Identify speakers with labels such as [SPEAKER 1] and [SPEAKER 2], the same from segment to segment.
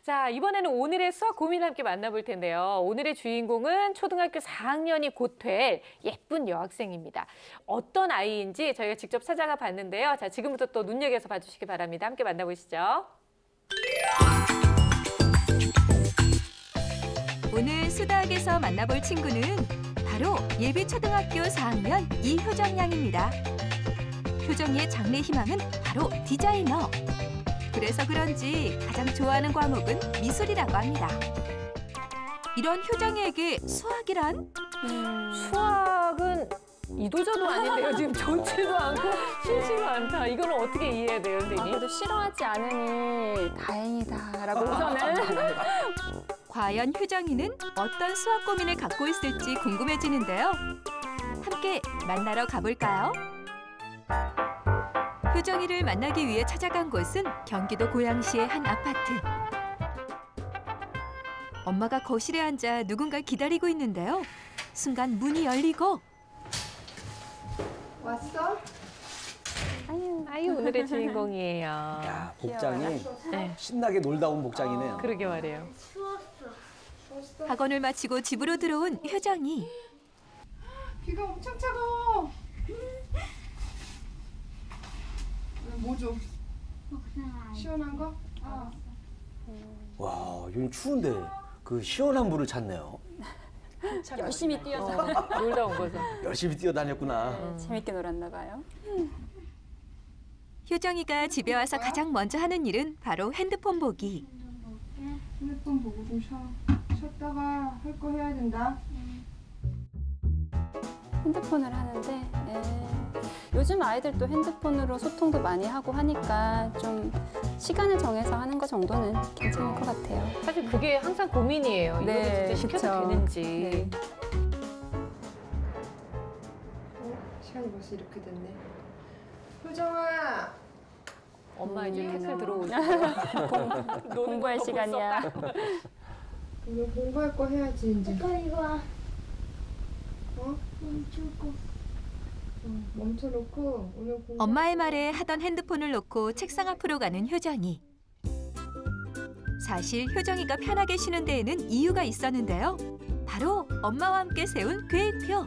[SPEAKER 1] 자, 이번에는 오늘의 수학 고민을 함께 만나볼 텐데요. 오늘의 주인공은 초등학교 4학년이 곧 될 예쁜 여학생입니다. 어떤 아이인지 저희가 직접 찾아가 봤는데요. 자, 지금부터 또 눈여겨서 봐주시기 바랍니다. 함께 만나보시죠.
[SPEAKER 2] 오늘 수다학에서 만나볼 친구는 바로 예비초등학교 4학년 이효정 양입니다. 효정이의 장래 희망은 바로 디자이너. 그래서 그런지 가장 좋아하는 과목은 미술이라고 합니다. 이런 효정이에게 수학이란?
[SPEAKER 1] 수학은 이도저도 아닌데요. 지금 좋지도 않고 싫지도 않다. 이거는 어떻게 이해해야 돼요, 선생님?
[SPEAKER 3] 그래도 싫어하지 않으니 다행이다라고 우선은.
[SPEAKER 2] 과연 효정이는 어떤 수학 고민을 갖고 있을지 궁금해지는데요. 함께 만나러 가볼까요? 효정이를 만나기 위해 찾아간 곳은 경기도 고양시의 한 아파트. 엄마가 거실에 앉아 누군가를 기다리고 있는데요. 순간 문이 열리고
[SPEAKER 4] 왔어?
[SPEAKER 1] 아유, 오늘의 주인공이에요.
[SPEAKER 5] 야, 복장이
[SPEAKER 1] 네.
[SPEAKER 5] 신나게 놀다 온 복장이네요.
[SPEAKER 1] 그러게 말이에요.
[SPEAKER 2] 학원을 마치고 집으로 들어온 효정이.
[SPEAKER 4] 비가 엄청 차가워. 뭐 줘? 시원한 거?
[SPEAKER 5] 와, 요즘 추운데 그 시원한 물을 찾네요.
[SPEAKER 3] 열심히 뛰어서
[SPEAKER 1] 놀다 온 거죠.
[SPEAKER 5] 열심히 뛰어다녔구나.
[SPEAKER 3] 재밌게 놀았나 봐요.
[SPEAKER 2] 효정이가 집에 와서 가장 먼저 하는 일은 바로 핸드폰 보기.
[SPEAKER 4] 핸드폰 보고 좀 쉬었다가 할 거 해야 된다.
[SPEAKER 3] 핸드폰을 하는데 요즘 아이들도 핸드폰으로 소통도 많이 하고 하니까 좀 시간을 정해서 하는 거 정도는 괜찮을 것 같아요.
[SPEAKER 1] 사실 그게 항상 고민이에요.
[SPEAKER 3] 네,
[SPEAKER 1] 이거 진짜 시켜도
[SPEAKER 3] 그쵸.
[SPEAKER 1] 되는지.
[SPEAKER 3] 네.
[SPEAKER 4] 시간이 벌써 이렇게 됐네. 효정아.
[SPEAKER 1] 엄마 이제 태클 들어오죠.
[SPEAKER 3] 공부할 시간이야.
[SPEAKER 4] 오늘 공부할 거 해야지 이제.
[SPEAKER 6] 이거 와.
[SPEAKER 4] 어?
[SPEAKER 6] 멈추고.
[SPEAKER 4] 멈춰놓고 오늘 공부.
[SPEAKER 2] 엄마의 말에 하던 핸드폰을 놓고 책상 앞으로 가는 효정이. 사실 효정이가 편하게 쉬는 데에는 이유가 있었는데요. 바로 엄마와 함께 세운 계획표.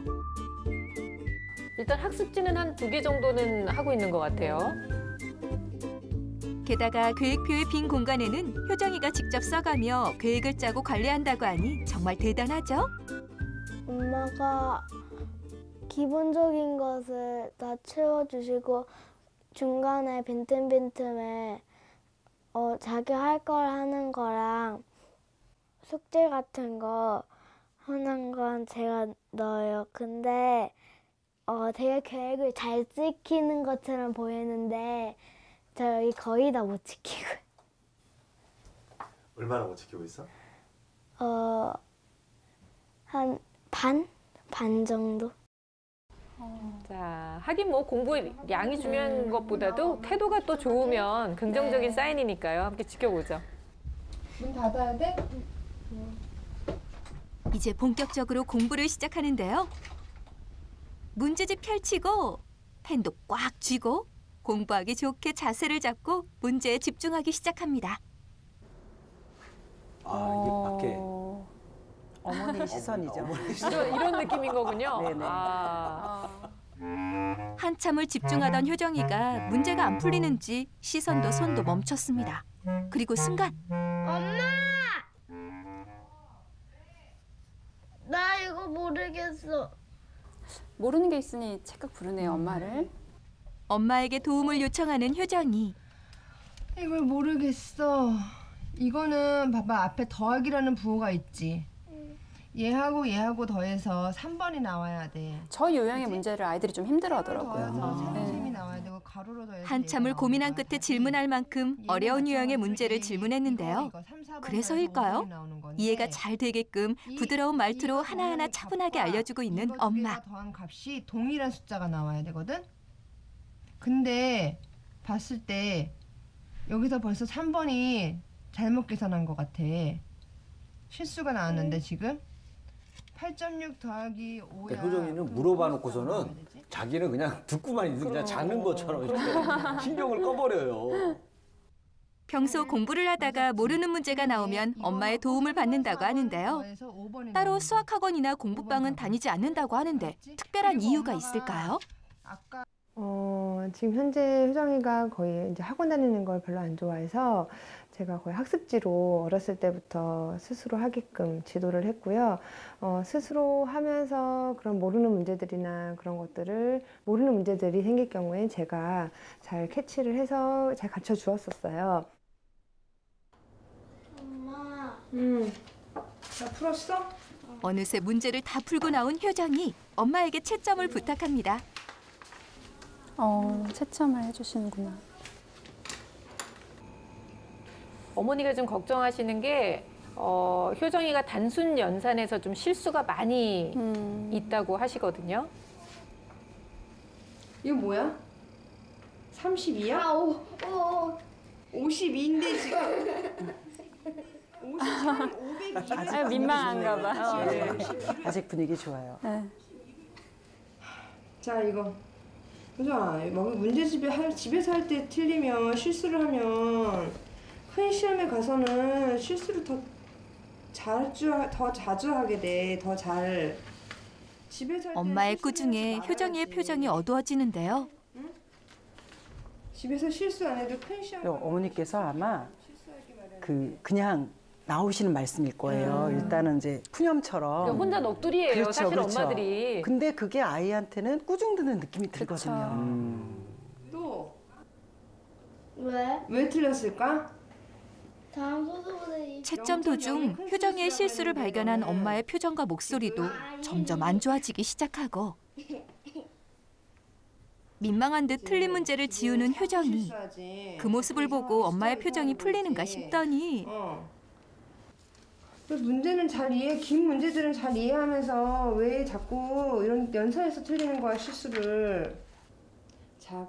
[SPEAKER 1] 일단 학습지는 한 2개 정도는 하고 있는 것 같아요.
[SPEAKER 2] 게다가 계획표의 빈 공간에는 효정이가 직접 써가며 계획을 짜고 관리한다고 하니 정말 대단하죠?
[SPEAKER 6] 엄마가 기본적인 것을 다 채워주시고 중간에 빈틈빈틈에 자기 할 걸 하는 거랑 숙제 같은 거 하는 건 제가 넣어요. 근데 되게 계획을 잘 지키는 것처럼 보이는데 저희 거의 다 못 지키고.
[SPEAKER 5] 얼마나 못 지키고 있어?
[SPEAKER 6] 한 반 정도?
[SPEAKER 1] 자, 하긴 뭐 공부 양이 중요한 것보다도 태도가 또 좋으면 긍정적인 사인이니까요. 함께 지켜보죠.
[SPEAKER 4] 문 닫아야 돼?
[SPEAKER 2] 이제 본격적으로 공부를 시작하는데요. 문제집 펼치고 펜도 꽉 쥐고 공부하기 좋게 자세를 잡고 문제에 집중하기 시작합니다.
[SPEAKER 5] 아, 이게 밖에
[SPEAKER 7] 어머니 시선이죠.
[SPEAKER 1] 이런 느낌인 거군요.
[SPEAKER 7] 네네.
[SPEAKER 2] 한참을 집중하던 효정이가 문제가 안 풀리는지 시선도 손도 멈췄습니다. 그리고 순간
[SPEAKER 6] 나 이거 모르겠어.
[SPEAKER 3] 모르는 게 있으니 책각 부르네요, 엄마를.
[SPEAKER 2] 엄마에게 도움을 요청하는 효정이.
[SPEAKER 4] 이걸 모르겠어. 이거는 봐봐, 앞에 더하기라는 부호가 있지. 얘하고 더해서 3번이 나와야 돼.
[SPEAKER 3] 저 유형의 문제를 아이들이 좀 힘들어
[SPEAKER 4] 더해서
[SPEAKER 3] 하더라고요. 네.
[SPEAKER 4] 3이 나와야 되고 가로로 더해서
[SPEAKER 2] 한참을 고민한 끝에 질문할 만큼 어려운 유형의 문제를 질문했는데요. 그래서일까요? 이해가 잘 되게끔 부드러운 말투로 하나하나 차분하게 알려주고 있는 엄마.
[SPEAKER 4] 더한 값이 동일한 숫자가 나와야 되거든. 근데 봤을 때 여기서 벌써 3번이 잘못 계산한 것 같아. 실수가 나왔는데 지금 8.6 더하기 5야.
[SPEAKER 5] 그러니까 효정이는 물어봐 놓고서는 자기는 그냥 듣고만 있는 그냥 자는 것처럼 이렇게 신경을 꺼버려요.
[SPEAKER 2] 평소 공부를 하다가 모르는 문제가 나오면 엄마의 도움을 받는다고 하는데요. 따로 수학학원이나 공부방은 다니지 않는다고 하는데 특별한 이유가 있을까요?
[SPEAKER 4] 지금 현재 효정이가 거의 이제 학원 다니는 걸 별로 안 좋아해서 제가 거의 학습지로 어렸을 때부터 스스로 하게끔 지도를 했고요. 스스로 하면서 그런 모르는 문제들이나 그런 것들을 모르는 문제들이 생길 경우에 제가 잘 캐치를 해서 잘 가르쳐 주었었어요.
[SPEAKER 6] 엄마.
[SPEAKER 4] 다 풀었어?
[SPEAKER 2] 어느새 문제를 다 풀고 나온 효정이 엄마에게 채점을 부탁합니다.
[SPEAKER 3] 채점을 해주시는구나.
[SPEAKER 1] 어머니가 좀 걱정하시는 게 효정이가 단순 연산에서 좀 실수가 많이 있다고 하시거든요.
[SPEAKER 4] 이거 뭐야? 32야? 52인데 지금 53, 502.
[SPEAKER 3] 민망한가 봐.
[SPEAKER 7] 아직 분위기 좋아요.
[SPEAKER 3] 네.
[SPEAKER 4] 자, 이거. 효정아, 뭐 집에서 할 때 틀리면 실수를 하면 큰 시험에 가서는 실수를 더 자주 하게 돼. 더 잘. 집에서 할 때
[SPEAKER 2] 엄마의
[SPEAKER 4] 실수를
[SPEAKER 2] 꾸중에
[SPEAKER 4] 하지
[SPEAKER 2] 효정이의
[SPEAKER 4] 말아야지.
[SPEAKER 2] 표정이 어두워지는데요.
[SPEAKER 4] 집에서 실수 안 해도 큰 시험.
[SPEAKER 7] 어머니께서 아마 그냥 나오시는 말씀일 거예요. 일단은 이제 푸념처럼.
[SPEAKER 1] 혼자 넋두리예요,
[SPEAKER 7] 그렇죠,
[SPEAKER 1] 사실
[SPEAKER 7] 그렇죠.
[SPEAKER 1] 엄마들이.
[SPEAKER 7] 근데 그게 아이한테는 꾸중드는 느낌이 들거든요.
[SPEAKER 4] 또
[SPEAKER 6] 왜?
[SPEAKER 4] 왜 틀렸을까?
[SPEAKER 6] 다음 소수보다
[SPEAKER 2] 채점 도중 효정이의 실수를 발견한 엄마의 표정과 목소리도 점점 안 좋아지기 시작하고 민망한 듯 틀린 문제를 지우는 효정이
[SPEAKER 4] 실수하지.
[SPEAKER 2] 그 모습을 보고 엄마의 표정이 풀리는가 싶더니
[SPEAKER 4] 그래서 문제는 긴 문제들은 잘 이해하면서 왜 자꾸 이런 연산에서 틀리는 거야, 실수를.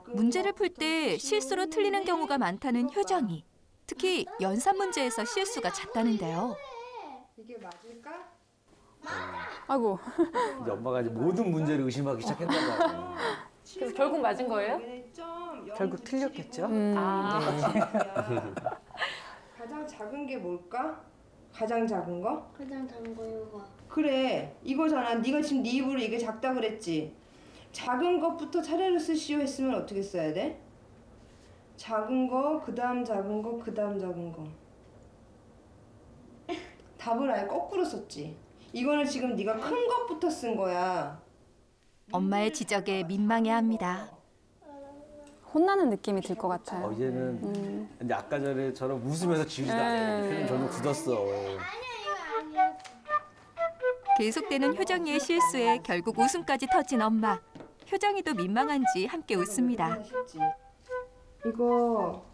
[SPEAKER 2] 문제를 풀 때 실수로 틀리는 경우가 많다는 효정이. 특히 연산 문제에서 실수가 잦다는데요.
[SPEAKER 4] 이게 맞을까?
[SPEAKER 3] 아이고.
[SPEAKER 5] 이제 엄마가 이제 모든 문제를 의심하기 시작했나 봐요.
[SPEAKER 1] 그래서 결국 맞은 거예요?
[SPEAKER 7] 결국 틀렸겠죠.
[SPEAKER 4] 가장 작은 게 뭘까? 가장 작은 거?
[SPEAKER 6] 가장 작은 거 이거.
[SPEAKER 4] 그래, 이거잖아. 네가 지금 네 입으로 이게 작다 그랬지. 작은 것부터 차례로 쓰시오 했으면 어떻게 써야 돼? 작은 거, 그 다음 작은 거, 그 다음 작은 거. 답을 아예 거꾸로 썼지. 이거는 지금 네가 큰 것부터 쓴 거야.
[SPEAKER 2] 엄마의 지적에 민망해합니다.
[SPEAKER 3] 혼나는 느낌이 들 것 같아요.
[SPEAKER 5] 이제는 이제 아까 전에처럼 웃으면서 지우지도 않아요. 표정 점점 굳었어.
[SPEAKER 2] 계속되는 효정이의 실수에 결국 웃음까지 터진 엄마. 효정이도 민망한지 함께 웃습니다.
[SPEAKER 4] 이거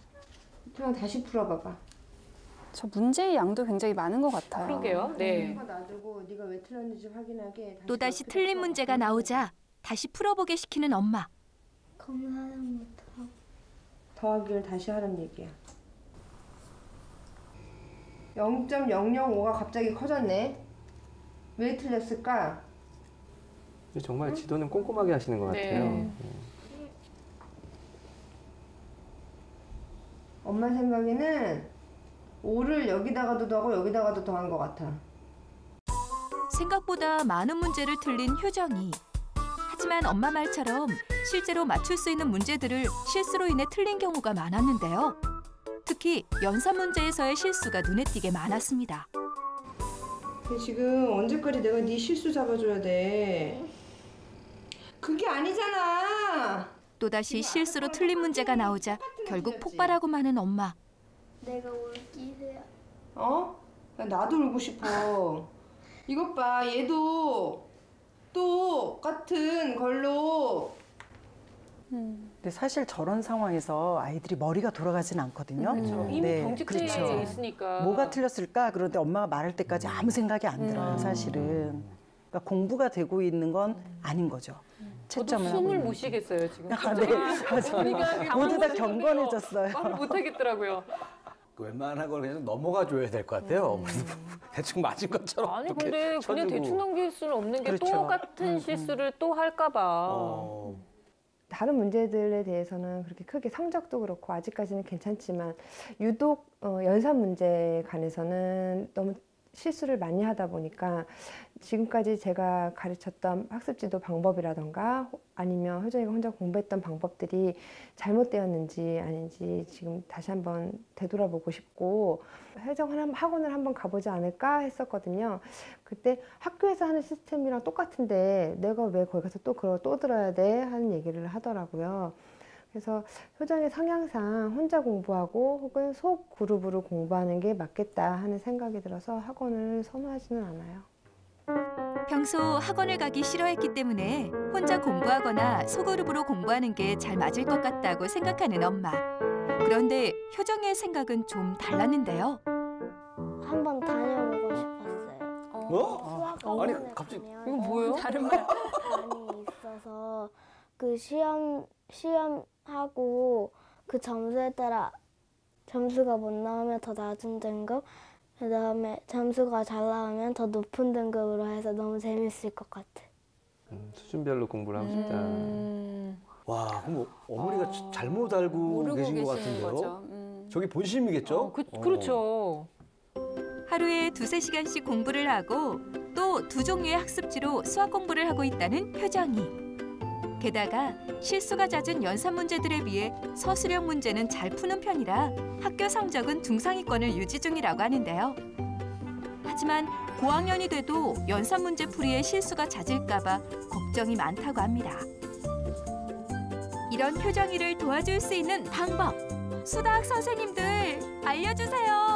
[SPEAKER 4] 그냥 다시 풀어봐봐.
[SPEAKER 3] 저 문제의 양도 굉장히 많은 것 같아요.
[SPEAKER 1] 그러게요. 네.
[SPEAKER 4] 이거 놔두고 네가 왜 틀렸는지 확인하게.
[SPEAKER 2] 또다시
[SPEAKER 4] 옆에다
[SPEAKER 2] 틀린
[SPEAKER 4] 풀어봐.
[SPEAKER 2] 문제가 나오자 다시 풀어보게 시키는 엄마.
[SPEAKER 6] 검사는 못하고.
[SPEAKER 4] 더하기를 다시 하란 얘기야. 0.005가 갑자기 커졌네. 왜 틀렸을까?
[SPEAKER 8] 정말 지도는 꼼꼼하게 하시는 것
[SPEAKER 1] 네.
[SPEAKER 8] 같아요.
[SPEAKER 4] 엄마 생각에는 5를 여기다가도 더하고 여기다가도 더한 것 같아.
[SPEAKER 2] 생각보다 많은 문제를 틀린 효정이. 하지만 엄마 말처럼 실제로 맞출 수 있는 문제들을 실수로 인해 틀린 경우가 많았는데요. 특히 연산 문제에서의 실수가 눈에 띄게 많았습니다.
[SPEAKER 4] 근데 지금 언제까지 내가 네 실수 잡아줘야 돼? 그게 아니잖아.
[SPEAKER 2] 또다시 실수로 틀린 문제가 나오자 결국 폭발하고 마는 엄마.
[SPEAKER 6] 내가 울기세요.
[SPEAKER 4] 나도 울고 싶어. 이것 봐, 얘도 똑같은 걸로.
[SPEAKER 7] 근데 사실 저런 상황에서 아이들이 머리가 돌아가진 않거든요.
[SPEAKER 1] 이미
[SPEAKER 7] 네,
[SPEAKER 1] 경직돼
[SPEAKER 7] 그렇죠.
[SPEAKER 1] 있으니까.
[SPEAKER 7] 뭐가 틀렸을까? 그런데 엄마가 말할 때까지 아무 생각이 안 들어요, 사실은. 그러니까 공부가 되고 있는 건 아닌 거죠.
[SPEAKER 1] 저도
[SPEAKER 7] 채점을 하고
[SPEAKER 1] 숨을
[SPEAKER 7] 있는
[SPEAKER 1] 못
[SPEAKER 7] 거지.
[SPEAKER 1] 쉬겠어요 지금.
[SPEAKER 7] 아, 네. 맞아요. 모두 다 경건해졌어요.
[SPEAKER 1] 말을 못 하겠더라고요.
[SPEAKER 5] 웬만한 걸 그냥 넘어가 줘야 될 것 같아요. 대충 맞은 것처럼.
[SPEAKER 1] 아니
[SPEAKER 5] 어떻게
[SPEAKER 1] 근데 그냥
[SPEAKER 5] 쳐주고.
[SPEAKER 1] 대충 넘길 수는 없는 게
[SPEAKER 7] 그렇죠.
[SPEAKER 1] 똑같은 실수를 또 할까 봐.
[SPEAKER 4] 다른 문제들에 대해서는 그렇게 크게 성적도 그렇고 아직까지는 괜찮지만 유독 연산 문제에 관해서는 너무 실수를 많이 하다 보니까 지금까지 제가 가르쳤던 학습 지도 방법이라던가 아니면 효정이가 혼자 공부했던 방법들이 잘못되었는지 아닌지 지금 다시 한번 되돌아보고 싶고 효정 학원을 한번 가보지 않을까 했었거든요. 그때 학교에서 하는 시스템이랑 똑같은데 내가 왜 거기 가서 또 그걸 또 들어야 돼? 하는 얘기를 하더라고요. 그래서 효정의 성향상 혼자 공부하고 혹은 소그룹으로 공부하는 게 맞겠다 하는 생각이 들어서 학원을 선호하지는 않아요.
[SPEAKER 2] 평소 학원을 가기 싫어했기 때문에 혼자 공부하거나 소그룹으로 공부하는 게 잘 맞을 것 같다고 생각하는 엄마. 그런데 효정의 생각은 좀 달랐는데요.
[SPEAKER 6] 한번 다녀보고 싶었어요.
[SPEAKER 5] 뭐?
[SPEAKER 6] 수학
[SPEAKER 5] 아니,
[SPEAKER 6] 학원에
[SPEAKER 5] 갑자기-
[SPEAKER 6] 가면
[SPEAKER 1] 이거 뭐예요? 다른 말.
[SPEAKER 6] 많이 있어서 그 시험하고 그 점수에 따라 점수가 못 나오면 더 낮은 등급, 그다음에 점수가 잘 나오면 더 높은 등급으로 해서 너무 재밌을 것 같아.
[SPEAKER 8] 수준별로 공부를 하고 싶다.
[SPEAKER 5] 와, 그럼 어머니가 잘못 알고
[SPEAKER 3] 모르고
[SPEAKER 5] 계신 것
[SPEAKER 3] 계시는
[SPEAKER 5] 같은데요?
[SPEAKER 3] 거죠.
[SPEAKER 5] 저게 본심이겠죠?
[SPEAKER 1] 그렇죠.
[SPEAKER 2] 하루에 2~3시간씩 공부를 하고 또 2종류의 학습지로 수학 공부를 하고 있다는 효정이. 게다가 실수가 잦은 연산 문제들에 비해 서술형 문제는 잘 푸는 편이라 학교 성적은 중상위권을 유지 중이라고 하는데요. 하지만 고학년이 돼도 연산 문제 풀이에 실수가 잦을까 봐 걱정이 많다고 합니다. 이런 효정이를 도와줄 수 있는 방법, 수다학 선생님들 알려주세요.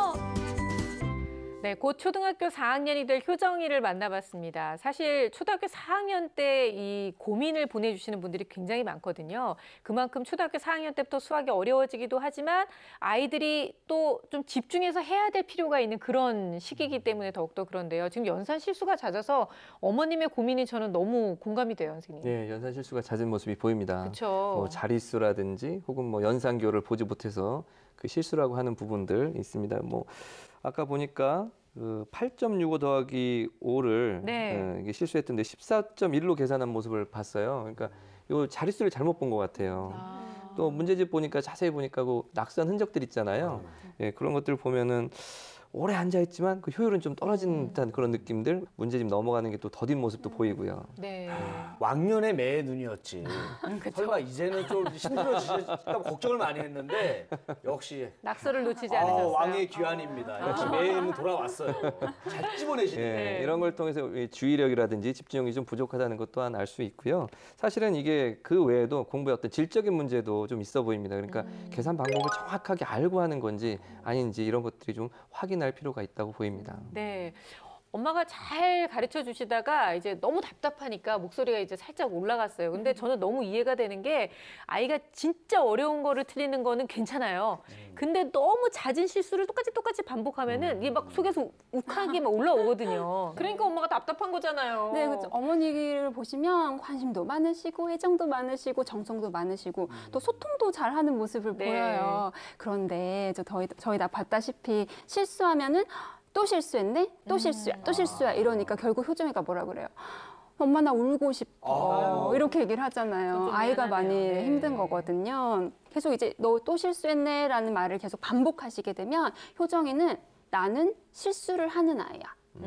[SPEAKER 1] 네, 곧 초등학교 4학년이 될 효정이를 만나봤습니다. 사실 초등학교 4학년 때 이 고민을 보내주시는 분들이 굉장히 많거든요. 그만큼 초등학교 4학년 때부터 수학이 어려워지기도 하지만 아이들이 또 좀 집중해서 해야 될 필요가 있는 그런 시기이기 때문에 더욱더 그런데요. 지금 연산 실수가 잦아서 어머님의 고민이 저는 너무 공감이 돼요, 선생님.
[SPEAKER 8] 예, 연산 실수가 잦은 모습이 보입니다.
[SPEAKER 1] 그렇죠.
[SPEAKER 8] 뭐 자릿수라든지 혹은 뭐 연산교를 보지 못해서 그 실수라고 하는 부분들 있습니다. 뭐 아까 보니까 그 8.65 더하기 5를
[SPEAKER 1] 네.
[SPEAKER 8] 이게 실수했던데 14.1로 계산한 모습을 봤어요. 그러니까 요 자릿수를 잘못 본 것 같아요. 또 문제집 보니까 자세히 보니까 그 낙선 흔적들 있잖아요. 예, 그런 것들 보면은 오래 앉아있지만 그 효율은 좀 떨어진 듯한 그런 느낌들, 문제집 넘어가는 게 또 더딘 모습도 보이고요.
[SPEAKER 1] 네.
[SPEAKER 5] 왕년의 매의 눈이었지.
[SPEAKER 1] 그쵸.
[SPEAKER 5] 설마 이제는 좀 힘들어지실까 걱정을 많이 했는데 역시
[SPEAKER 1] 낙서를 놓치지 않으셨어요.
[SPEAKER 5] 왕의 귀환입니다. 역시 매는 돌아왔어요. 잘 집어내시네.
[SPEAKER 8] 예,
[SPEAKER 1] 네.
[SPEAKER 8] 이런 걸 통해서 이 주의력이라든지 집중력이 좀 부족하다는 것 또한 알 수 있고요. 사실은 이게 그 외에도 공부의 어떤 질적인 문제도 좀 있어 보입니다. 그러니까 계산 방법을 정확하게 알고 하는 건지 아닌지 이런 것들이 좀 확인할 필요가 있다고 보입니다.
[SPEAKER 1] 네. 엄마가 잘 가르쳐 주시다가 이제 너무 답답하니까 목소리가 이제 살짝 올라갔어요. 근데 저는 너무 이해가 되는 게 아이가 진짜 어려운 거를 틀리는 거는 괜찮아요. 근데 너무 잦은 실수를 똑같이 반복하면은 이게 막 속에서 욱하게 막 올라오거든요. 그러니까 엄마가 답답한 거잖아요.
[SPEAKER 3] 네, 그렇죠. 어머니를 보시면 관심도 많으시고 애정도 많으시고 정성도 많으시고 또 소통도 잘하는 모습을
[SPEAKER 1] 네.
[SPEAKER 3] 보여요. 그런데 저희 다 봤다시피 실수하면은 또 실수했네? 또 실수야, 또 실수야 이러니까 결국 효정이가 뭐라 그래요? 엄마 나 울고 싶어 이렇게 얘기를 하잖아요.
[SPEAKER 1] 좀
[SPEAKER 3] 아이가
[SPEAKER 1] 미안하네요.
[SPEAKER 3] 많이
[SPEAKER 1] 네.
[SPEAKER 3] 힘든 거거든요. 계속 이제 너 또 실수했네 라는 말을 계속 반복하시게 되면 효정이는 나는 실수를 하는 아이야.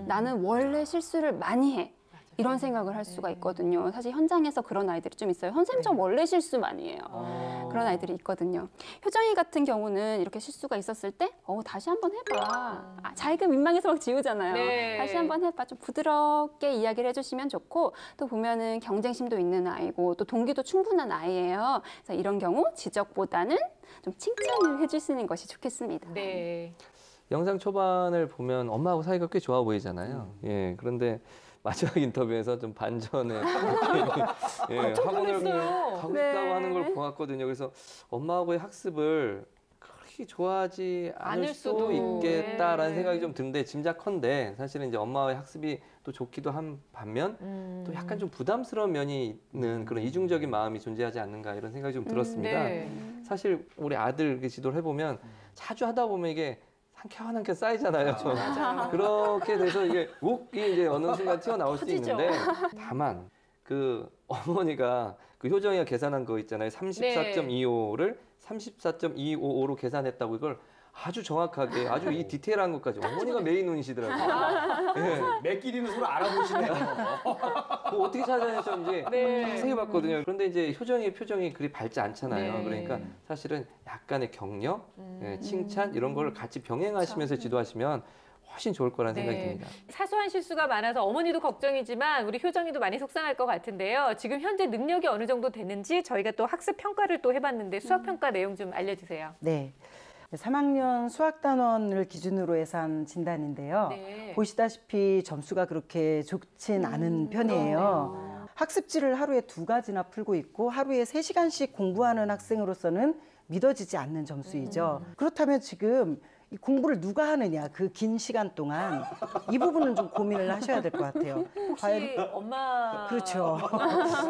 [SPEAKER 3] 나는 원래 실수를 많이 해. 이런 생각을 할 수가 있거든요. 사실 현장에서 그런 아이들이 좀 있어요. 선생님 저 원래 실수 많이 해요. 그런 아이들이 있거든요. 효정이 같은 경우는 이렇게 실수가 있었을 때 다시 한번 해봐. 자기가 민망해서 막 지우잖아요.
[SPEAKER 1] 네.
[SPEAKER 3] 다시 한번 해봐. 좀 부드럽게 이야기를 해주시면 좋고 또 보면은 경쟁심도 있는 아이고 또 동기도 충분한 아이예요. 그래서 이런 경우 지적보다는 좀 칭찬을 해주시는 것이 좋겠습니다.
[SPEAKER 1] 네.
[SPEAKER 8] 영상 초반을 보면 엄마하고 사이가 꽤 좋아 보이잖아요. 예, 그런데 마지막 인터뷰에서 좀 반전에 학원을
[SPEAKER 1] 놀랐어요.
[SPEAKER 8] 가고
[SPEAKER 3] 네.
[SPEAKER 8] 싶다고 하는 걸 보았거든요. 그래서 엄마하고의 학습을 그렇게 좋아하지 않을
[SPEAKER 1] 않을
[SPEAKER 8] 수도
[SPEAKER 1] 수도.
[SPEAKER 8] 있겠다라는
[SPEAKER 1] 네.
[SPEAKER 8] 생각이 좀 드는데 짐작컨대 사실은 이제 엄마와의 학습이 또 좋기도 한 반면 또 약간 좀 부담스러운 면이 있는 그런 이중적인 마음이 존재하지 않는가 이런 생각이 좀 들었습니다.
[SPEAKER 1] 네.
[SPEAKER 8] 사실 우리 아들 지도를 해보면 자주 하다 보면 이게 한 켜 쌓이잖아요. 그렇게 돼서 이게 욱이 이제 어느 순간 튀어나올 수
[SPEAKER 1] 터지죠.
[SPEAKER 8] 있는데 다만 그 어머니가 그 효정이가 계산한 거 있잖아요. 34.25를 34.255로 계산했다고 이걸 아주 정확하게 아주 이 디테일한 것까지 어머니가 메인 눈이시더라고요. 예.
[SPEAKER 5] 매끼리는 서로 알아보시네요.
[SPEAKER 8] 그거 어떻게 찾아내셨는지
[SPEAKER 1] 네.
[SPEAKER 8] 자세히 봤거든요. 그런데 이제 효정이의 표정이 그리 밝지 않잖아요.
[SPEAKER 1] 네.
[SPEAKER 8] 그러니까 사실은 약간의 격려, 예, 칭찬 이런 걸 같이 병행하시면서 지도하시면 훨씬 좋을 거라는 생각이
[SPEAKER 1] 네.
[SPEAKER 8] 듭니다.
[SPEAKER 1] 사소한 실수가 많아서 어머니도 걱정이지만 우리 효정이도 많이 속상할 것 같은데요. 지금 현재 능력이 어느 정도 되는지 저희가 또 학습 평가를 또 해봤는데 수학 평가 내용 좀 알려주세요.
[SPEAKER 7] 네. 3학년 수학단원을 기준으로 해서 한 진단인데요.
[SPEAKER 1] 네.
[SPEAKER 7] 보시다시피 점수가 그렇게 좋진 않은 편이에요. 학습지를 하루에 2가지나 풀고 있고 하루에 3시간씩 공부하는 학생으로서는 믿어지지 않는 점수이죠. 그렇다면 지금 이 공부를 누가 하느냐, 그 긴 시간 동안 이 부분은 좀 고민을 하셔야 될 것 같아요.
[SPEAKER 1] 혹시 엄마
[SPEAKER 7] 그렇죠.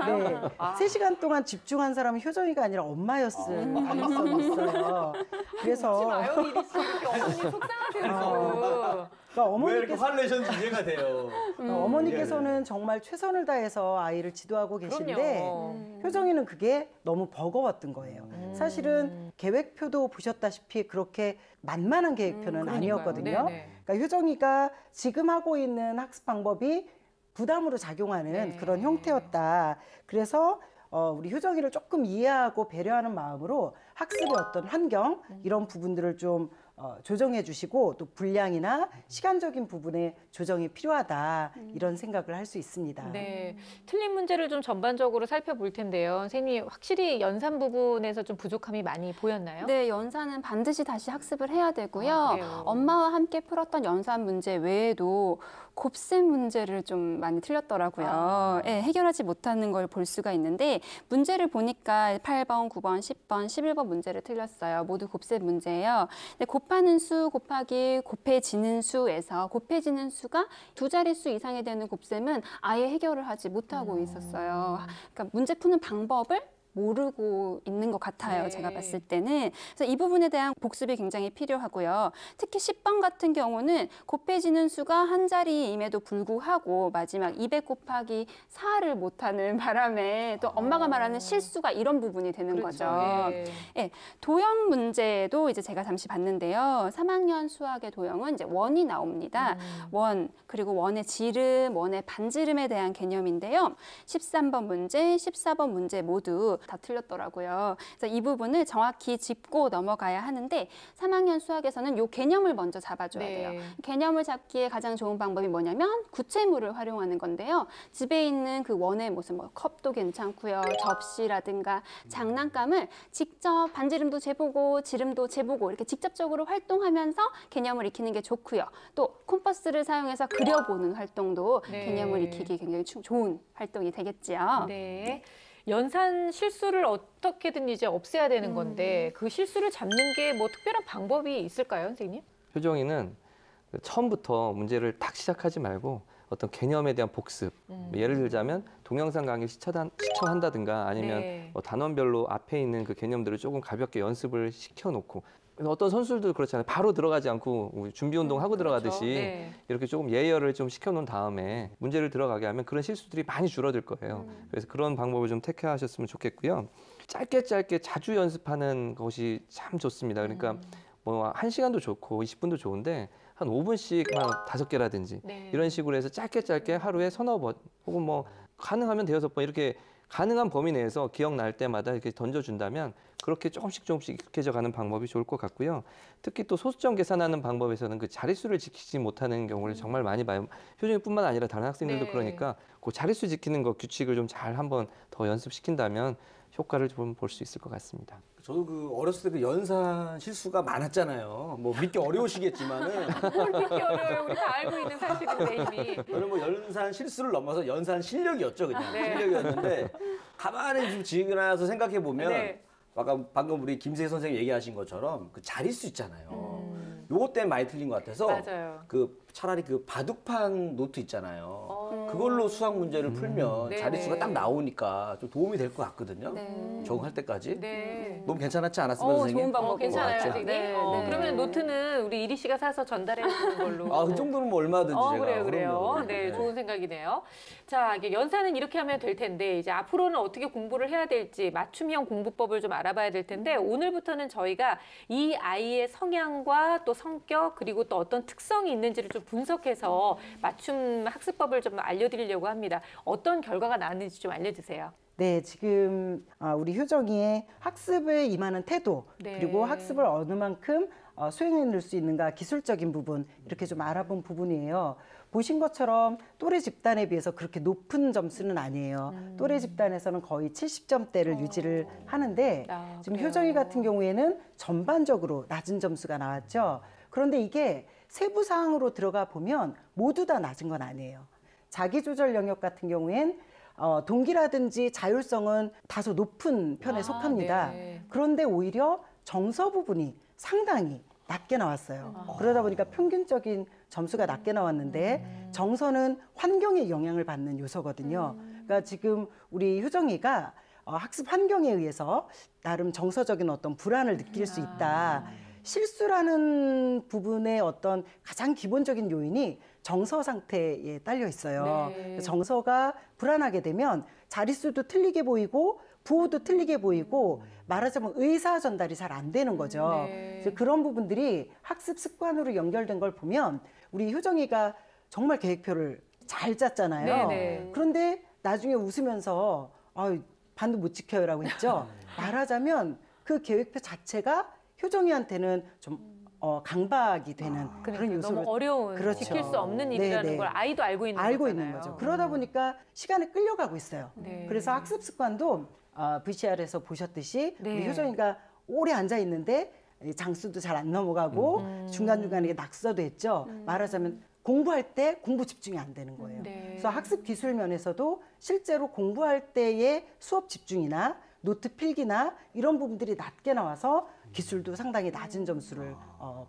[SPEAKER 7] 네. 3시간 동안 집중한 사람은 효정이가 아니라 엄마였을 가능성이 있어요. 그래서
[SPEAKER 1] 마요 미리 씨 이렇게 어머니 속상하세요.
[SPEAKER 7] 그러니까
[SPEAKER 5] 왜 이렇게 화를 내셨는지 이해가 돼요.
[SPEAKER 7] 어머니께서는 정말 최선을 다해서 아이를 지도하고 계신데
[SPEAKER 1] 그럼요.
[SPEAKER 7] 효정이는 그게 너무 버거웠던 거예요. 사실은 계획표도 보셨다시피 그렇게 만만한 계획표는 아니었거든요.
[SPEAKER 1] 네네.
[SPEAKER 7] 그러니까 효정이가 지금 하고 있는 학습 방법이 부담으로 작용하는
[SPEAKER 1] 네.
[SPEAKER 7] 그런 형태였다. 그래서 우리 효정이를 조금 이해하고 배려하는 마음으로 학습의 어떤 환경 이런 부분들을 좀 조정해 주시고 또 분량이나 시간적인 부분에 조정이 필요하다 이런 생각을 할 수 있습니다.
[SPEAKER 1] 네, 틀린 문제를 좀 전반적으로 살펴볼 텐데요. 선생님, 확실히 연산 부분에서 좀 부족함이 많이 보였나요?
[SPEAKER 3] 네, 연산은 반드시 다시 학습을 해야 되고요.
[SPEAKER 1] 아, 그래요?
[SPEAKER 3] 엄마와 함께 풀었던 연산 문제 외에도 곱셈 문제를 좀 많이 틀렸더라고요. 네, 해결하지 못하는 걸 볼 수가 있는데 문제를 보니까 8번, 9번, 10번, 11번 문제를 틀렸어요. 모두 곱셈 문제예요. 근데 곱하는 수 곱하기 곱해지는 수에서 곱해지는 수가 2자릿수 이상이 되는 곱셈은 아예 해결을 하지 못하고 있었어요. 그러니까 문제 푸는 방법을 모르고 있는 것 같아요.
[SPEAKER 1] 네.
[SPEAKER 3] 제가 봤을 때는. 그래서 이 부분에 대한 복습이 굉장히 필요하고요. 특히 10번 같은 경우는 곱해지는 수가 한 자리임에도 불구하고 마지막 200 곱하기 4를 못하는 바람에 또 엄마가 말하는 실수가 이런 부분이 되는 거죠.
[SPEAKER 1] 예.
[SPEAKER 3] 예, 도형 문제도 이제 제가 잠시 봤는데요. 3학년 수학의 도형은 이제 원이 나옵니다. 원, 그리고 원의 지름, 원의 반지름에 대한 개념인데요. 13번 문제, 14번 문제 모두 다 틀렸더라고요. 그래서 이 부분을 정확히 짚고 넘어가야 하는데 3학년 수학에서는 이 개념을 먼저 잡아줘야
[SPEAKER 1] 네.
[SPEAKER 3] 돼요. 개념을 잡기에 가장 좋은 방법이 뭐냐면 구체물을 활용하는 건데요. 집에 있는 그 원의 모습, 뭐 컵도 괜찮고요. 접시라든가 장난감을 직접 반지름도 재보고 지름도 재보고 이렇게 직접적으로 활동하면서 개념을 익히는 게 좋고요. 또 콤퍼스를 사용해서 그려보는 활동도
[SPEAKER 1] 네.
[SPEAKER 3] 개념을 익히기 굉장히 좋은 활동이 되겠지요.
[SPEAKER 1] 네. 연산 실수를 어떻게든 이제 없애야 되는 건데 그 실수를 잡는 게 뭐 특별한 방법이 있을까요, 선생님?
[SPEAKER 8] 효정이는 처음부터 문제를 딱 시작하지 말고 어떤 개념에 대한 복습. 예를 들자면 동영상 강의 시청한다든가 아니면
[SPEAKER 1] 네.
[SPEAKER 8] 뭐 단원별로 앞에 있는 그 개념들을 조금 가볍게 연습을 시켜놓고 어떤 선수들도 그렇잖아요. 바로 들어가지 않고 준비 운동 하고 들어가듯이
[SPEAKER 1] 그렇죠. 네.
[SPEAKER 8] 이렇게 조금 예열을 좀 시켜놓은 다음에 문제를 들어가게 하면 그런 실수들이 많이 줄어들 거예요. 그래서 그런 방법을 좀 택하셨으면 좋겠고요. 짧게 자주 연습하는 것이 참 좋습니다. 그러니까 뭐 1시간도 좋고 20분도 좋은데 한 5분씩 한 5개라든지
[SPEAKER 1] 네.
[SPEAKER 8] 이런 식으로 해서 짧게 하루에 서너 번 혹은 뭐 가능하면 5번 이렇게 가능한 범위 내에서 기억날 때마다 이렇게 던져준다면 그렇게 조금씩 익숙해져 가는 방법이 좋을 것 같고요. 특히 또 소수점 계산하는 방법에서는 그 자릿수를 지키지 못하는 경우를 정말 많이 봐요. 효정이뿐만 아니라 다른 학생들도
[SPEAKER 1] 네.
[SPEAKER 8] 그러니까 그 자릿수 지키는 거 규칙을 좀 잘 한번 더 연습시킨다면 효과를 좀 볼 수 있을 것 같습니다.
[SPEAKER 5] 저도 그 어렸을 때 그 연산 실수가 많았잖아요. 뭐 믿기 어려우시겠지만은
[SPEAKER 1] 뭘 그렇게 어려워요. 우리 다 알고 있는 사실인데 이미.
[SPEAKER 5] 저는 뭐 연산 실수를 넘어서 연산 실력이었죠, 그냥.
[SPEAKER 1] 네.
[SPEAKER 5] 실력이었는데 가만히 좀 지나서 생각해 보면
[SPEAKER 1] 네.
[SPEAKER 5] 아까 방금 우리 김세 선생님 얘기하신 것처럼 그 자릿수 있잖아요. 요것 때문에 많이 틀린 것 같아서
[SPEAKER 1] 맞아요.
[SPEAKER 5] 그 차라리 그 바둑판 노트 있잖아요. 그걸로 수학 문제를 풀면
[SPEAKER 1] 네네.
[SPEAKER 5] 자릿수가 딱 나오니까 좀 도움이 될 것 같거든요.
[SPEAKER 3] 네.
[SPEAKER 5] 적응할 때까지.
[SPEAKER 1] 네.
[SPEAKER 5] 너무 괜찮았지 않았습니까, 선생님?
[SPEAKER 3] 좋은 방법인
[SPEAKER 1] 괜찮아요,
[SPEAKER 3] 것 같아요.
[SPEAKER 1] 선생님?
[SPEAKER 3] 네, 네.
[SPEAKER 1] 그러면 노트는 우리 이리 씨가 사서 전달해 주는 걸로.
[SPEAKER 5] 아, 그 정도는 뭐 얼마든지 제가.
[SPEAKER 1] 그래요.
[SPEAKER 5] 그럼요.
[SPEAKER 1] 네, 좋은 생각이네요. 자, 이게 연산은 이렇게 하면 될 텐데 이제 앞으로는 어떻게 공부를 해야 될지 맞춤형 공부법을 좀 알아봐야 될 텐데 오늘부터는 저희가 이 아이의 성향과 또 성격 그리고 또 어떤 특성이 있는지를 좀 분석해서 맞춤 학습법을 좀 알려드리려고 합니다. 어떤 결과가 나왔는지 좀 알려주세요.
[SPEAKER 7] 네, 지금 우리 효정이의 학습에 임하는 태도
[SPEAKER 1] 네.
[SPEAKER 7] 그리고 학습을 어느 만큼 수행해낼 수 있는가 기술적인 부분 이렇게 좀 알아본 부분이에요. 보신 것처럼 또래 집단에 비해서 그렇게 높은 점수는 아니에요. 또래 집단에서는 거의 70점대를 유지를 하는데 지금
[SPEAKER 1] 그래요.
[SPEAKER 7] 효정이 같은 경우에는 전반적으로 낮은 점수가 나왔죠. 그런데 이게 세부 사항으로 들어가 보면 모두 다 낮은 건 아니에요. 자기조절 영역 같은 경우엔 동기라든지 자율성은 다소 높은 편에 속합니다.
[SPEAKER 1] 네.
[SPEAKER 7] 그런데 오히려 정서 부분이 상당히 낮게 나왔어요. 그러다 보니까 평균적인 점수가 낮게 나왔는데 정서는 환경의 영향을 받는 요소거든요. 그러니까 지금 우리 효정이가 학습 환경에 의해서 나름 정서적인 어떤 불안을 느낄 수 있다. 실수라는 부분의 어떤 가장 기본적인 요인이 정서 상태에 딸려 있어요.
[SPEAKER 1] 네.
[SPEAKER 7] 정서가 불안하게 되면 자릿수도 틀리게 보이고 부호도 틀리게 보이고 말하자면 의사 전달이 잘 안 되는 거죠.
[SPEAKER 1] 네.
[SPEAKER 7] 그래서 그런 부분들이 학습 습관으로 연결된 걸 보면 우리 효정이가 정말 계획표를 잘 짰잖아요.
[SPEAKER 1] 네네.
[SPEAKER 7] 그런데 나중에 웃으면서 반도 못 지켜요라고 했죠. 말하자면 그 계획표 자체가 효정이한테는 좀 강박이 되는 그런
[SPEAKER 1] 그러니까
[SPEAKER 7] 요소를
[SPEAKER 1] 너무 어려운
[SPEAKER 7] 그렇죠.
[SPEAKER 1] 지킬 수 없는 일이라는
[SPEAKER 7] 네네.
[SPEAKER 1] 걸 아이도 알고 있는
[SPEAKER 7] 알고
[SPEAKER 1] 거잖아요.
[SPEAKER 7] 있는 거죠. 그러다 보니까 시간에 끌려가고 있어요.
[SPEAKER 1] 네.
[SPEAKER 7] 그래서 학습 습관도 VCR에서 보셨듯이
[SPEAKER 1] 네.
[SPEAKER 7] 우리 효정이가 오래 앉아 있는데 장수도 잘 안 넘어가고 중간중간에 낙서도 했죠. 말하자면 공부할 때 공부 집중이 안 되는 거예요.
[SPEAKER 1] 네.
[SPEAKER 7] 그래서 학습 기술 면에서도 실제로 공부할 때의 수업 집중이나 노트 필기나 이런 부분들이 낮게 나와서 기술도 상당히 낮은 점수를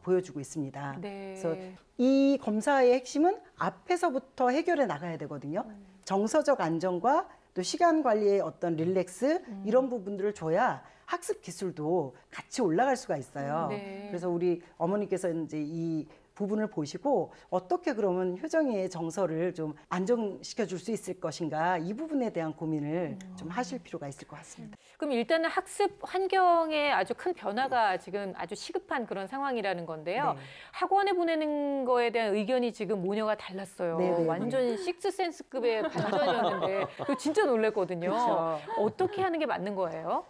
[SPEAKER 7] 보여주고 있습니다.
[SPEAKER 1] 네.
[SPEAKER 7] 그래서 이 검사의 핵심은 앞에서부터 해결해 나가야 되거든요. 정서적 안정과 또 시간 관리의 어떤 릴렉스 이런 부분들을 줘야 학습 기술도 같이 올라갈 수가 있어요.
[SPEAKER 1] 네.
[SPEAKER 7] 그래서 우리 어머니께서 이제 이 부분을 보시고 어떻게 그러면 효정이의 정서를 좀 안정시켜 줄 수 있을 것인가 이 부분에 대한 고민을 좀 하실 필요가 있을 것 같습니다.
[SPEAKER 1] 그럼 일단은 학습 환경에 아주 큰 변화가 지금 아주 시급한 그런 상황이라는 건데요.
[SPEAKER 7] 네.
[SPEAKER 1] 학원에 보내는 거에 대한 의견이 지금 모녀가 달랐어요.
[SPEAKER 7] 네네.
[SPEAKER 1] 완전 식스센스급의 반전이었는데 그거 진짜 놀랐거든요.
[SPEAKER 7] 그렇죠.
[SPEAKER 1] 어떻게 하는 게 맞는 거예요?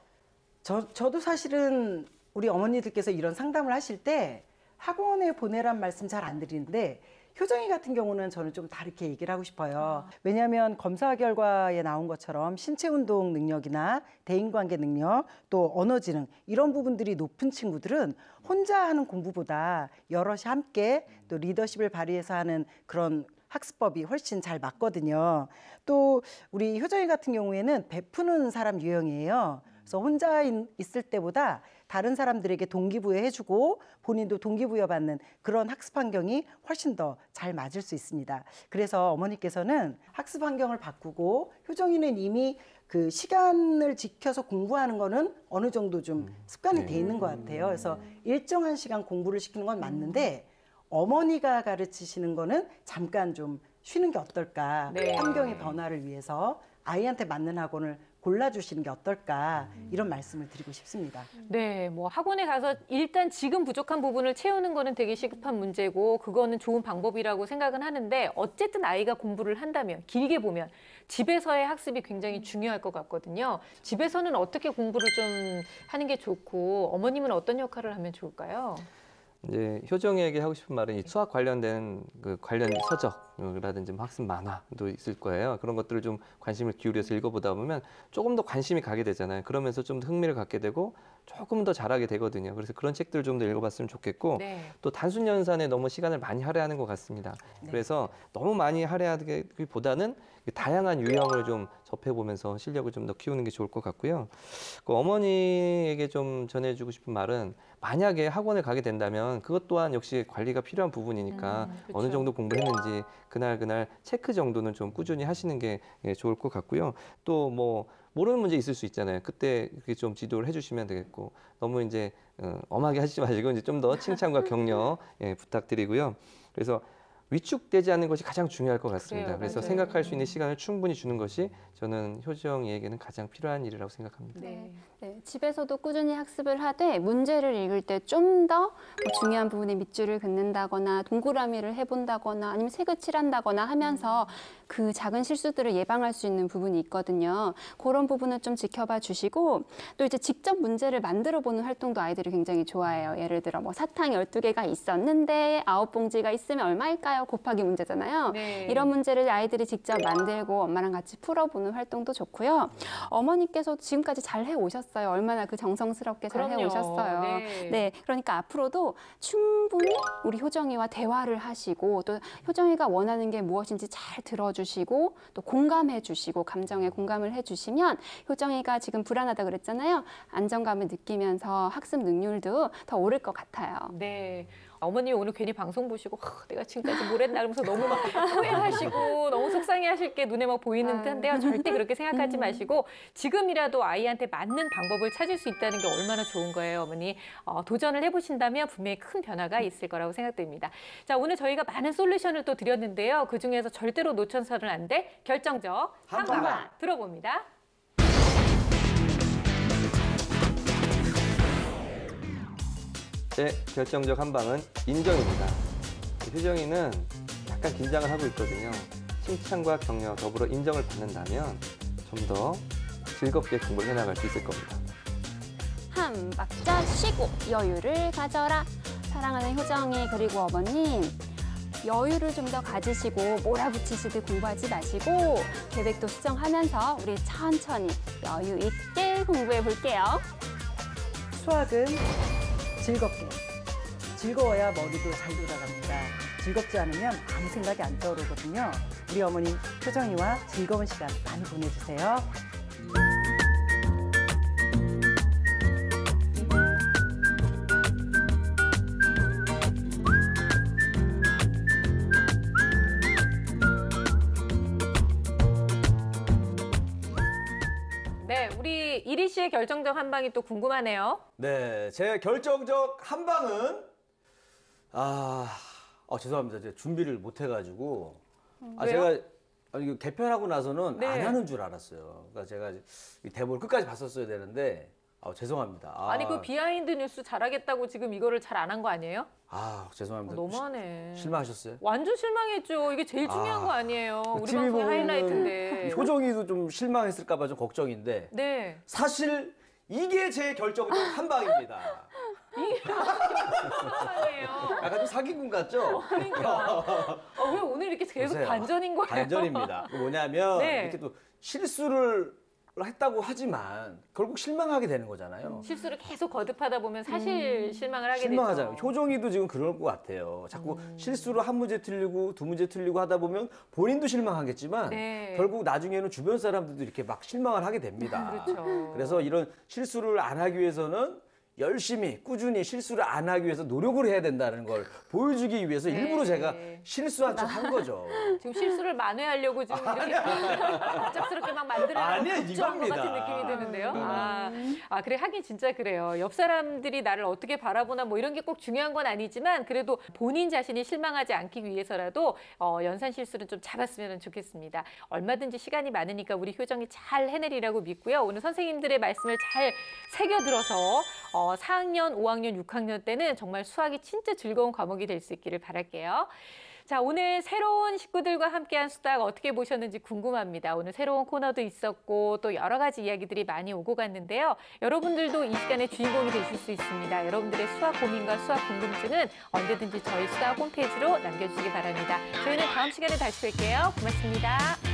[SPEAKER 7] 저도 사실은 우리 어머니들께서 이런 상담을 하실 때 학원에 보내란 말씀 잘 안 드리는데 효정이 같은 경우는 저는 좀 다르게 얘기를 하고 싶어요. 왜냐하면 검사 결과에 나온 것처럼 신체 운동 능력이나 대인관계 능력, 또 언어 지능 이런 부분들이 높은 친구들은 혼자 하는 공부보다 여럿이 함께 또 리더십을 발휘해서 하는 그런 학습법이 훨씬 잘 맞거든요. 또 우리 효정이 같은 경우에는 베푸는 사람 유형이에요. 그래서 혼자 있을 때보다 다른 사람들에게 동기부여해주고 본인도 동기부여받는 그런 학습 환경이 훨씬 더 잘 맞을 수 있습니다. 그래서 어머니께서는 학습 환경을 바꾸고 효정이는 이미 그 시간을 지켜서 공부하는 거는 어느 정도 좀 습관이 돼 있는 것 같아요. 그래서 일정한 시간 공부를 시키는 건 맞는데 어머니가 가르치시는 거는 잠깐 좀 쉬는 게 어떨까.
[SPEAKER 1] 네.
[SPEAKER 7] 환경의 변화를 위해서 아이한테 맞는 학원을 골라주시는 게 어떨까 이런 말씀을 드리고 싶습니다.
[SPEAKER 1] 네, 뭐 학원에 가서 일단 지금 부족한 부분을 채우는 거는 되게 시급한 문제고 그거는 좋은 방법이라고 생각은 하는데 어쨌든 아이가 공부를 한다면 길게 보면 집에서의 학습이 굉장히 중요할 것 같거든요. 집에서는 어떻게 공부를 좀 하는 게 좋고 어머님은 어떤 역할을 하면 좋을까요?
[SPEAKER 8] 이제 효정이에게 하고 싶은 말은 이 수학 관련된 그 관련 서적이라든지 학습 만화도 있을 거예요. 그런 것들을 좀 관심을 기울여서 읽어보다 보면 조금 더 관심이 가게 되잖아요. 그러면서 좀 더 흥미를 갖게 되고 조금 더 잘하게 되거든요. 그래서 그런 책들 좀 더 읽어봤으면 좋겠고
[SPEAKER 1] 네.
[SPEAKER 8] 또 단순 연산에 너무 시간을 많이 할애하는 것 같습니다. 그래서 너무 많이 할애하기보다는 다양한 유형을 좀 접해보면서 실력을 좀 더 키우는 게 좋을 것 같고요. 그 어머니에게 좀 전해주고 싶은 말은 만약에 학원을 가게 된다면 그것 또한 역시 관리가 필요한 부분이니까
[SPEAKER 1] 그렇죠.
[SPEAKER 8] 어느 정도 공부했는지 그날 체크 정도는 좀 꾸준히 하시는 게 좋을 것 같고요. 또 뭐 모르는 문제 있을 수 있잖아요. 그때 그렇게 좀 지도를 해주시면 되겠고 너무 이제 엄하게 하시지 마시고 이제 좀 더 칭찬과 격려 부탁드리고요. 그래서 위축되지 않는 것이 가장 중요할 것 같습니다.
[SPEAKER 1] 그래요,
[SPEAKER 8] 그래서
[SPEAKER 1] 맞아요.
[SPEAKER 8] 생각할 수 있는 시간을 충분히 주는 것이 저는 효정이에게는 가장 필요한 일이라고 생각합니다.
[SPEAKER 1] 네.
[SPEAKER 3] 네, 집에서도 꾸준히 학습을 하되 문제를 읽을 때 좀 더 중요한 부분에 밑줄을 긋는다거나 동그라미를 해본다거나 아니면 색을 칠한다거나 하면서 그 작은 실수들을 예방할 수 있는 부분이 있거든요. 그런 부분을 좀 지켜봐 주시고 또 이제 직접 문제를 만들어 보는 활동도 아이들이 굉장히 좋아해요. 예를 들어 뭐 사탕 12개가 있었는데 9봉지가 있으면 얼마일까요? 곱하기 문제잖아요.
[SPEAKER 1] 네.
[SPEAKER 3] 이런 문제를 아이들이 직접 만들고 엄마랑 같이 풀어보는 활동도 좋고요. 어머니께서 지금까지 잘 해오셨어요. 얼마나 그 정성스럽게 잘
[SPEAKER 1] 그럼요.
[SPEAKER 3] 해오셨어요.
[SPEAKER 1] 네.
[SPEAKER 3] 네, 그러니까 앞으로도 충분히 우리 효정이와 대화를 하시고 또 효정이가 원하는 게 무엇인지 잘 들어주시고 또 공감해 주시고 감정에 공감을 해주시면 효정이가 지금 불안하다 그랬잖아요. 안정감을 느끼면서 학습 능률도 더 오를 것 같아요.
[SPEAKER 1] 네. 어머니 오늘 괜히 방송 보시고 내가 지금까지 뭘 했나 그러면서 너무 막 후회하시고 너무 속상해하실 게 눈에 막 보이는 듯한데요. 절대 그렇게 생각하지 마시고 지금이라도 아이한테 맞는 방법을 찾을 수 있다는 게 얼마나 좋은 거예요, 어머니. 도전을 해보신다면 분명히 큰 변화가 있을 거라고 생각됩니다. 자, 오늘 저희가 많은 솔루션을 또 드렸는데요. 그중에서 절대로 놓쳐서는 안 돼 결정적 한방 들어봅니다.
[SPEAKER 8] 제 결정적 한방은 인정입니다. 효정이는 약간 긴장을 하고 있거든요. 칭찬과 격려 더불어 인정을 받는다면 좀 더 즐겁게 공부를 해나갈 수 있을 겁니다.
[SPEAKER 3] 한 박자 쉬고 여유를 가져라. 사랑하는 효정이 그리고 어머님 여유를 좀 더 가지시고 몰아붙이시듯 공부하지 마시고 계획도 수정하면서 우리 천천히 여유 있게 공부해 볼게요.
[SPEAKER 7] 수학은 즐겁게. 즐거워야 머리도 잘 돌아갑니다. 즐겁지 않으면 아무 생각이 안 떠오르거든요. 우리 어머니 효정이와 즐거운 시간 많이 보내주세요.
[SPEAKER 1] 네, 우리 이리 씨의 결정적 한방이 또 궁금하네요.
[SPEAKER 5] 네, 제 결정적 한방은 죄송합니다. 제가 준비를 못 해가지고
[SPEAKER 1] 왜요?
[SPEAKER 5] 제가 이거 개편하고 나서는
[SPEAKER 1] 네.
[SPEAKER 5] 안 하는 줄 알았어요. 그러니까 제가 이 대본을 끝까지 봤었어야 되는데 죄송합니다.
[SPEAKER 1] 아니 그 비하인드 뉴스 잘하겠다고 지금 이거를 잘 안 한 거 아니에요?
[SPEAKER 5] 죄송합니다.
[SPEAKER 1] 너무하네.
[SPEAKER 5] 실망하셨어요?
[SPEAKER 1] 완전 실망했죠. 이게 제일 중요한 거 아니에요. 우리
[SPEAKER 5] TV
[SPEAKER 1] 방송의
[SPEAKER 5] 보면은
[SPEAKER 1] 하이라이트인데.
[SPEAKER 5] 효정이도 좀 실망했을까봐 좀 걱정인데
[SPEAKER 1] 네.
[SPEAKER 5] 사실 이게 제 결정적 한방입니다.
[SPEAKER 1] 아니에요.
[SPEAKER 5] 약간 좀 사기꾼 같죠?
[SPEAKER 1] 그러니까. 왜 오늘 이렇게 계속
[SPEAKER 5] 보세요.
[SPEAKER 1] 반전인 거예요?
[SPEAKER 5] 반전입니다. 뭐냐면
[SPEAKER 1] 네.
[SPEAKER 5] 이렇게 또 실수를 했다고 하지만 결국 실망하게 되는 거잖아요.
[SPEAKER 1] 실수를 계속 거듭하다 보면 사실 실망을 하게
[SPEAKER 5] 실망하잖아요.
[SPEAKER 1] 되죠.
[SPEAKER 5] 효정이도 지금 그럴 것 같아요. 자꾸 실수로 한 문제 틀리고 두 문제 틀리고 하다 보면 본인도 실망하겠지만
[SPEAKER 1] 네.
[SPEAKER 5] 결국 나중에는 주변 사람들도 이렇게 막 실망을 하게 됩니다.
[SPEAKER 1] 그렇죠.
[SPEAKER 5] 그래서 이런 실수를 안 하기 위해서는 열심히 꾸준히 실수를 안 하기 위해서 노력을 해야 된다는 걸 보여주기 위해서
[SPEAKER 1] 네.
[SPEAKER 5] 일부러 제가 실수한 척 한 거죠.
[SPEAKER 1] 지금 실수를 만회하려고 지금 이렇게 갑작스럽게 막 만들어내는
[SPEAKER 5] 아니에요,
[SPEAKER 1] 것
[SPEAKER 5] 이겁니다.
[SPEAKER 1] 같은 느낌이 드는데요. 그래 하긴 진짜 그래요. 옆 사람들이 나를 어떻게 바라보나 뭐 이런 게 꼭 중요한 건 아니지만 그래도 본인 자신이 실망하지 않기 위해서라도 연산 실수는 좀 잡았으면 좋겠습니다. 얼마든지 시간이 많으니까 우리 효정이 잘 해내리라고 믿고요. 오늘 선생님들의 말씀을 잘 새겨들어서 4학년, 5학년, 6학년 때는 정말 수학이 진짜 즐거운 과목이 될 수 있기를 바랄게요. 자, 오늘 새로운 식구들과 함께한 수다가 어떻게 보셨는지 궁금합니다. 오늘 새로운 코너도 있었고 또 여러 가지 이야기들이 많이 오고 갔는데요. 여러분들도 이 시간의 주인공이 되실 수 있습니다. 여러분들의 수학 고민과 수학 궁금증은 언제든지 저희 수다 홈페이지로 남겨주시기 바랍니다. 저희는 다음 시간에 다시 뵐게요. 고맙습니다.